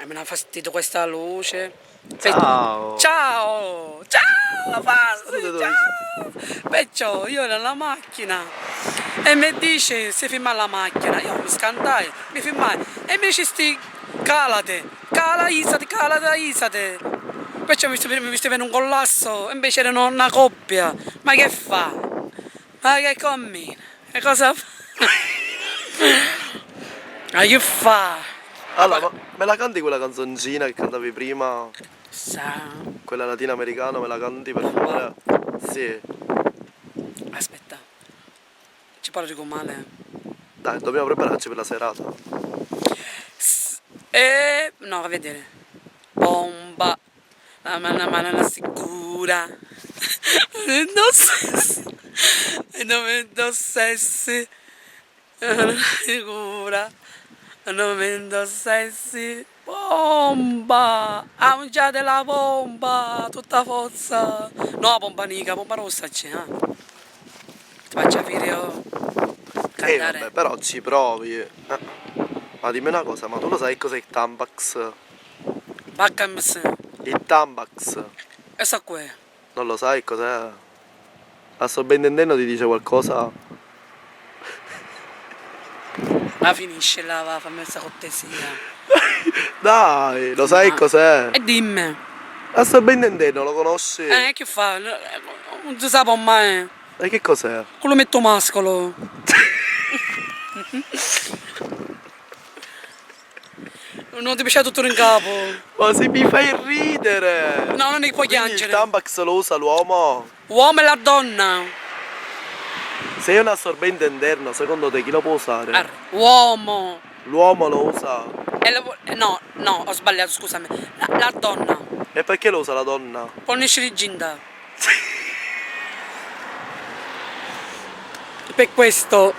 Mi dà fastidio questa luce. Ciao! Ciao! Ciao! Fasti, Salute, ciao! Perciò io ero nella macchina e mi dice si ferma la macchina, io mi scantai, mi fermai e mi dice calate, isate. Perciò mi sto venendo un collasso e invece erano una coppia. Ma che fa? Ma che combina? E cosa fa? Ma che fa? Allora, ma me la canti quella canzoncina che cantavi prima? Sa. Quella latinoamericana, me la canti per favore? Sì. Aspetta. Ci parlo di male. Dai, dobbiamo prepararci per la serata. No, a vedere. Bomba. La mano sicura. Non sessi. Non sessi. Sicura. Non sessi. Bomba. Mangiate la bomba. Tutta forza. No, bomba nica, bomba rossa c'è. Ti faccio video. Cantare. Vabbè, però ci provi. Ma dimmi una cosa, ma tu lo sai cos'è il Tampax? Baccams. Il Tampax? E so qua. Non lo sai cos'è? La sto ben intendendo, ti dice qualcosa? Ma finisce là, va, fammi questa cortesia. Dai, lo sai cos'è? E dimmi. La sto ben intendendo, lo conosci? Che fa? Non si sa mai. E che cos'è? Quello metto mascolo. Non ti piace tutto in capo. Ma se mi fai ridere! No, non ne puoi Quindi il piangere. Tampax lo usa l'uomo? Uomo e la donna. Se io non sto ben intendendo, secondo te chi lo può usare? Uomo. L'uomo lo usa? No, ho sbagliato, scusami. La donna. E perché lo usa la donna? Fornisce di ginda. Per questo